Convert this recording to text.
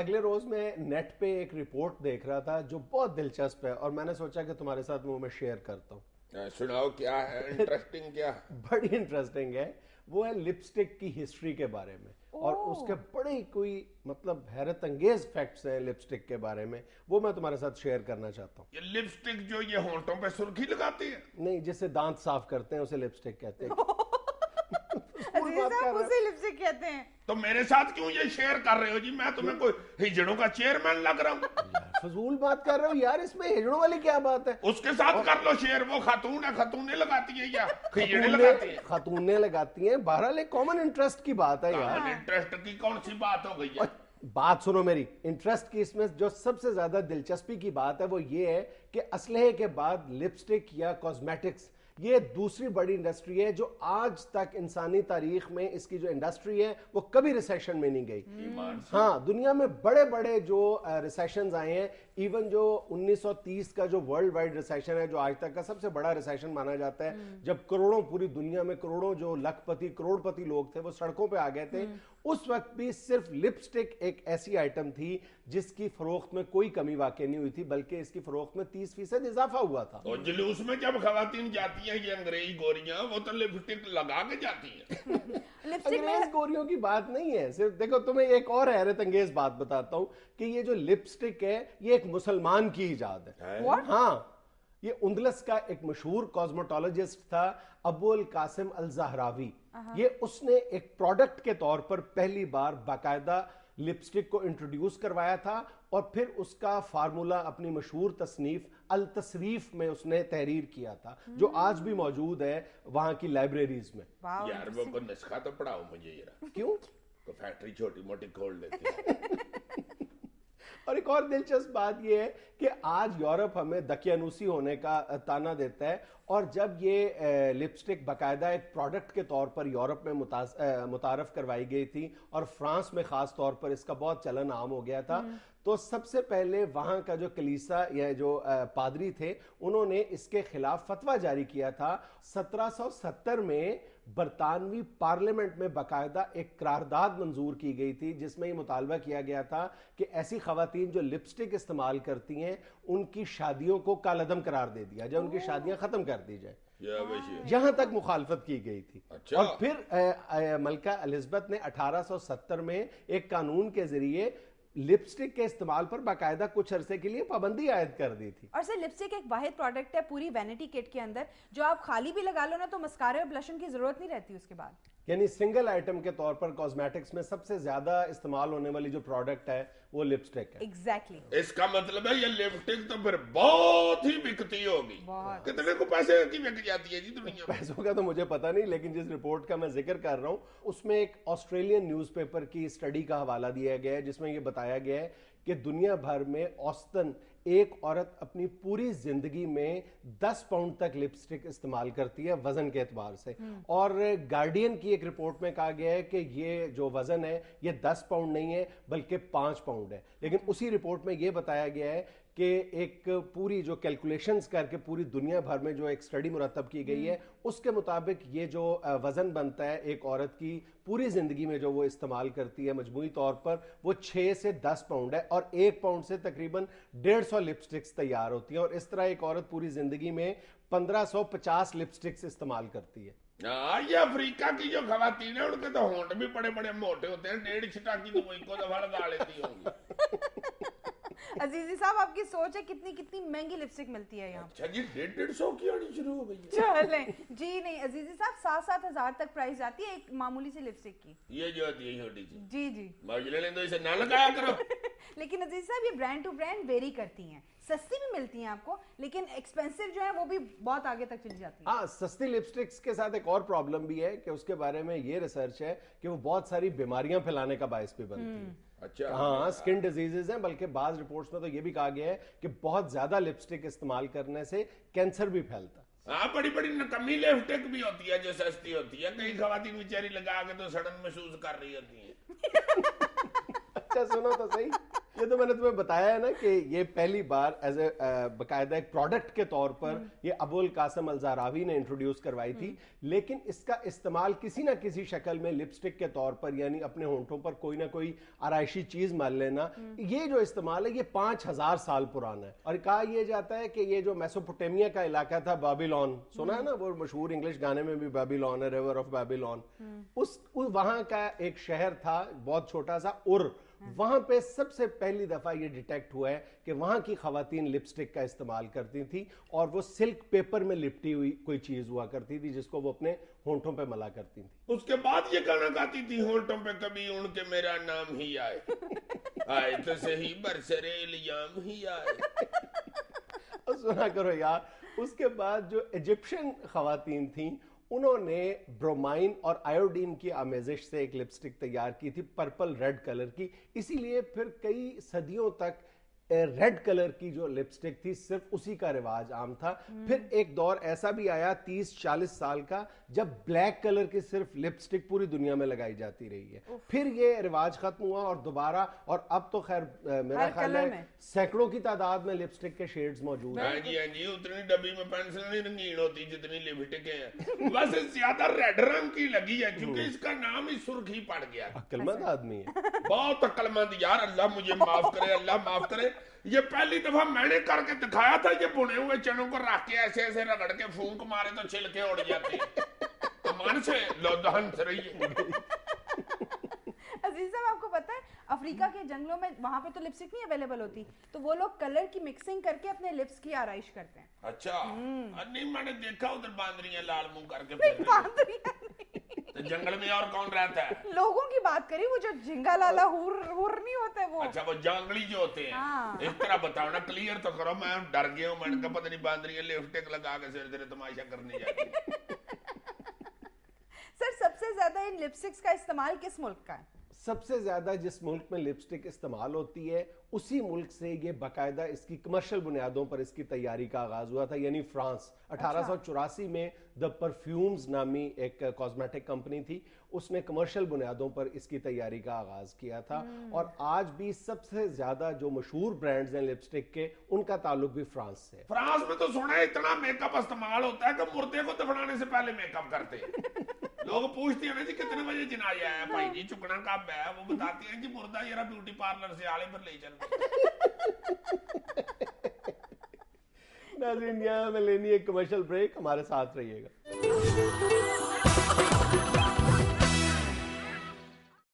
اگلے روز میں نیٹ پہ ایک رپورٹ دیکھ رہا تھا جو بہت دلچسپ ہے اور میں نے سوچا کہ تمہارے ساتھ وہ میں شیئر کرتا ہوں. سناؤ کیا ہے انٹرسٹنگ کیا؟ بڑی انٹرسٹنگ ہے. وہ ہے لپسٹک کی ہسٹری کے بارے میں اور اس کے بڑے کوئی مطلب حیرت انگیز فیکٹس ہیں لپسٹک کے بارے میں, وہ میں تمہارے ساتھ شیئر کرنا چاہتا ہوں. یہ لپسٹک جو یہ ہونٹوں پہ سرخی لگاتی ہے؟ نہیں, جس سے دانت صاف کرتے ہیں اسے لپسٹک کہتے ہیں. اسے لپسٹک کہتے ہیں. تو میرے ساتھ کیوں یہ شیئر کر رہے ہو جی؟ میں تمہیں کوئی ہجڑوں کا چیئرمین لگ رہا ہوں؟ فضول بات کر رہے ہو یار, اس میں ہجڑوں والی کیا بات ہے؟ اس کے ساتھ کر لو شیئر. وہ خاتون ہے, خاتونیں لگاتی ہیں یا ہجڑیں لگاتی ہیں؟ خاتونیں لگاتی ہیں. بہرحال ایک کامن انٹرسٹ کی بات ہے یار. انٹرسٹ کی کون سی بات ہو گئی ہے؟ بات سنو میری. انٹرسٹ کی اس میں جو سب سے زیادہ دلچسپی کی بات ہے وہ یہ ہے کہ اسلحے کے بعد لپسٹک یا کاسمیٹکس یہ دوسری بڑی انڈسٹری ہے جو آج تک انسانی تاریخ میں اس کی جو انڈسٹری ہے وہ کبھی ریسیشن میں نہیں گئی. ہاں, دنیا میں بڑے بڑے جو ریسیشنز آئے ہیں, ایون جو 1930 کا جو ورلڈ وائڈ ریسیشن ہے جو آج تک کا سب سے بڑا ریسیشن مانا جاتا ہے, جب کروڑوں پوری دنیا میں کروڑوں جو لکھ پتی کروڑ پتی لوگ تھے وہ سڑکوں پہ آ گئے تھے, اس وقت بھی صرف لپسٹک ایک ایسی آئٹم تھی جس کی فروخت میں کوئی کمی واقع نہیں ہوئی تھی, بلکہ اس کی فروخت میں 30% اضافہ ہوا تھا. اور جلوس میں جب خواتین جاتی ہیں یہ انگریز گوریاں, وہ تو لپسٹک لگا کے جاتی ہیں. انگریز گوریوں کی بات نہیں ہے صرف. دیکھو تمہیں ایک اور حیرت انگیز بات بتاتا ہوں کہ یہ جو لپسٹک ہے یہ ایک مسلمان کی ایجاد ہے. ہاں, یہ اندلس کا ایک مشہور کاسمیٹولوجسٹ تھا ابو القاسم الزہراوی. یہ اس نے ایک پروڈکٹ کے طور پر پہلی بار باقاعدہ لپسٹک کو انٹروڈیوس کروایا تھا اور پھر اس کا فارمولا اپنی مشہور تصنیف التصریف میں اس نے تحریر کیا تھا جو آج بھی موجود ہے وہاں کی لائبریریز میں. یار وہ کو نسخہ تو پڑھاؤ مجھے ذرا. کیوں؟ فیکٹری چھوٹی موٹی کھول لیتے ہیں. اور ایک اور دلچسپ بات یہ ہے کہ آج یورپ ہمیں دقیانوسی ہونے کا تانا دیتا ہے, اور جب یہ لپسٹک باقاعدہ ایک پروڈکٹ کے طور پر یورپ میں متعارف کروائی گئی تھی اور فرانس میں خاص طور پر اس کا بہت چلن عام ہو گیا تھا, تو سب سے پہلے وہاں کا جو کلیسا یا جو پادری تھے انہوں نے اس کے خلاف فتویٰ جاری کیا تھا. 1770 میں برطانوی پارلیمنٹ میں باقاعدہ ایک قرارداد منظور کی گئی تھی جس میں یہ مطالبہ کیا گیا تھا کہ ایسی خواتین جو لپسٹک استعمال کرتی ہیں ان کی شادیوں کو کالعدم قرار دے دیا جائے, ان کی شادیاں ختم کر دی جائے. یہاں تک مخالفت کی گئی تھی. اور پھر ملکہ الزبتھ نے 1870 میں ایک قانون کے ذریعے لپسٹک کے استعمال پر باقاعدہ کچھ عرصے کے لیے پابندی عائد کر دی تھی. اور سر لپسٹک ایک واحد پروڈکٹ ہے پوری وینٹی کٹ کے اندر جو آپ خالی بھی لگا لو نا تو مسکارے اور بلشن کی ضرورت نہیں رہتی اس کے بعد. یعنی سنگل آئٹم کے طور پر کاسمیٹکس میں سب سے زیادہ استعمال ہونے والی جو پروڈکٹ ہے وہ لپسٹک ہے. ایگزیکٹلی. اس کا مطلب ہے یہ لپسٹک تو پھر بہت ہی بکتی ہوگی. کتنے کو پیسے کی بک جاتی ہے جی دنیا میں؟ پیسوں کا تو مجھے پتا نہیں, لیکن جس رپورٹ کا میں ذکر کر رہا ہوں اس میں ایک آسٹریلین نیوز پیپر کی اسٹڈی کا حوالہ دیا گیا ہے جس میں یہ بتایا گیا ہے کہ دنیا بھر میں اوسطاً ایک عورت اپنی پوری زندگی میں 10 پاؤنڈ تک لپسٹک استعمال کرتی ہے وزن کے اعتبار سے. اور گارڈین کی ایک رپورٹ میں کہا گیا ہے کہ یہ جو وزن ہے یہ 10 پاؤنڈ نہیں ہے بلکہ 5 پاؤنڈ ہے. لیکن اسی رپورٹ میں یہ بتایا گیا ہے کہ ایک پوری جو کیلکولیشنز کر کے پوری دنیا بھر میں جو ایک سٹڈی مرتب کی گئی ہے اس کے مطابق یہ جو وزن بنتا ہے ایک عورت کی پوری زندگی میں جو وہ استعمال کرتی ہے مجموعی طور پر وہ 6 سے 10 پاؤنڈ ہے, اور 1 پاؤنڈ سے تقریباً 150 لپسٹکس تیار ہوتی ہیں, اور اس طرح ایک عورت پوری زندگی میں 1550 لپسٹکس استعمال کرتی ہے. یہ افریقہ کی جو خواتین ہیں ان کے تو ہونٹ بھی بڑے بڑے موٹے ہوتے ہیں, 1.5 چھٹا کی تو وہی کو دفعہ لگا لیتی ہوں گی. عزیزی صاحب آپ کی سوچ ہے کتنی مہنگی لپسٹک ملتی ہے یہاں. اچھا جی 150 کی آنی شروع ہو گئی ہے. چلیں جی نہیں عزیزی صاحب 7-7 ہزار تک پرائز آتی ہے ایک معمولی سی لپسٹک کی. یہ جو آتی ہے چھوٹی سی. جی جی مجھے لیں تو اسے نہ لگایا کرو. لیکن عزیز صاحب یہ برانڈ ٹو برانڈ ویری کرتی ہیں, سستی بھی ملتی ہیں آپ کو لیکن ایکسپینسو جو ہے وہ بھی بہت آگے تک چلی جاتی ہیں. ہاں, سستی لپسٹکس کے ساتھ ایک اور پرابلم بھی ہے کہ اس کے بارے میں یہ ریسرچ ہے کہ وہ بہت ساری بیماریاں پھیلانے کا باعث بھی بنتی ہیں. اچھا ہاں, سکن ڈیزیزز ہیں, بلکہ بعض رپورٹس میں تو یہ بھی کہا گیا ہے کہ بہت زیادہ لپسٹک استعمال کرنے سے کینسر بھی پھیلتا ہے. ہاں, بڑی بڑی نکمی لپسٹک بھی ہوتی ہے جو سستی ہوتی ہے, کئی خواتین بیچاری لگا کے تو سڑن محسوس کر رہی ہوتی ہیں. اچھا سنو تو صحیح, یہ تو میں نے تمہیں بتایا ہے نا کہ یہ پہلی بار ایز اے باقاعدہ ایک پروڈکٹ کے طور پر یہ ابو القاسم الزہراوی نے انٹروڈیوس کروائی تھی، لیکن اس کا استعمال کسی نہ کسی شکل میں لپسٹک کے طور پر، یعنی اپنے ہونٹوں پر کوئی نہ کوئی آرائشی چیز مال لینا، یہ جو استعمال ہے یہ 5000 سال پرانا ہے. اور کہا یہ جاتا ہے کہ یہ جو میسوپوٹیمیا کا علاقہ تھا، بیبیلون سنا ہے نا، وہ مشہور انگلش گانے میں بھی بیبیلون ہے، ریور آف بیبیلون، وہاں کا ایک شہر تھا بہت چھوٹا سا وہاں پہ سب سے پہلی دفعہ یہ ڈیٹیکٹ ہوا ہے کہ وہاں کی خواتین لپسٹک کا استعمال کرتی تھی، اور وہ سلک پیپر میں لپٹی ہوئی کوئی چیز ہوا کرتی تھی جس کو وہ اپنے ہونٹوں پہ ملا کرتی تھی. اس کے بعد یہ گانا گاتی تھی، ہونٹوں پہ کبھی اڑ کے میرا نام ہی آئے، آئے تو صحیح برسرے الیام ہی آئے. سنا کرو یار. اس کے بعد جو ایجپشن خواتین تھیں انہوں نے برومائن اور آیوڈین کی آمیزش سے ایک لپسٹک تیار کی تھی پرپل ریڈ کلر کی، اسی لیے پھر کئی صدیوں تک ریڈ کلر کی جو لپسٹک تھی صرف اسی کا رواج عام تھا. پھر ایک دور ایسا بھی آیا 30-40 سال کا جب بلیک کلر کی صرف لپسٹک پوری دنیا میں لگائی جاتی رہی ہے. پھر یہ رواج ختم ہوا اور دوبارہ، اور اب تو خیر میرا خیال ہے سینکڑوں کی تعداد میں لپسٹک کے شیڈز موجود ہیں. ہاں جی اتنی ڈبی میں پینسل نہیں رنگین ہوتی جتنی لپسٹکیں ہیں، بس زیادہ ریڈ رنگ کی لگی ہے کیونکہ اس کا نام ہی سرخ ہی پڑ گیا. عقلمند آدمی ہے، بہت عقلمند یار، اللہ مجھے معاف کرے، اللہ معاف کرے. یہ پہلی دفعہ میں نے کر کے دکھایا تھا، یہ بنے ہوئے چنوں کو رکھ کے ایسے ایسے رگڑ کے پھونک مارے تو چھلکے اڑ جاتے ہیں. من سے لو دہن سے رہی ہے. عزیز صاحب آپ کو پتا ہے افریقہ کے جنگلوں میں وہاں پہ تو لپسٹک نہیں اویلیبل ہوتی، تو وہ لوگ کلر کی مکسنگ کر کے اپنے لپس کی آرائش کرتے ہیں. اچھا نہیں، میں نے دیکھا ادھر باندریاں لال منہ کر کے. جنگل میں اور کون رہتا ہے؟ لوگوں کی بات کری، وہ جو جھنگا لالا ہور نہیں ہوتے وہ. اچھا وہ جانگلی جو ہوتے ہیں، اس طرح بتاؤ نا، کلیئر تو کرو. میں ڈر گیا ہوں، میں نے کہا پتہ نہیں باندریاں لپسٹک لگا کے سر تیرے تماشا کرنے جاتی. سر سب سے زیادہ ان لپسٹکس کا استعمال کس ملک کا ہے؟ سب سے زیادہ جس ملک میں لپسٹک استعمال ہوتی ہے اسی ملک سے یہ باقاعدہ اس کی کمرشل بنیادوں پر اس کی تیاری کا آغاز ہوا تھا، یعنی فرانس. 1884 میں دا پرفیومز نامی ایک کاسمیٹک کمپنی تھی، اس نے کمرشل بنیادوں پر اس کی تیاری کا آغاز کیا تھا. اور آج بھی سب سے زیادہ جو مشہور برانڈز ہیں لپسٹک کے، ان کا تعلق بھی فرانس سے. فرانس میں تو سنا ہے اتنا میک اپ استعمال ہوتا ہے کہ مردے کو دفنانے سے پہلے میک اپ کرتے ہیں. لوگ پوچھتے ہیں نا جی کتنے بجے جنازہ ہے، بھائی جی چکنا کب ہے، وہ بتاتے ہیں کہ مردہ ذرا بیوٹی پارلر سے آلے پر لے چل. ناظرین یہاں میں لینی ایک کمرشل بریک، ہمارے ساتھ رہیے گا.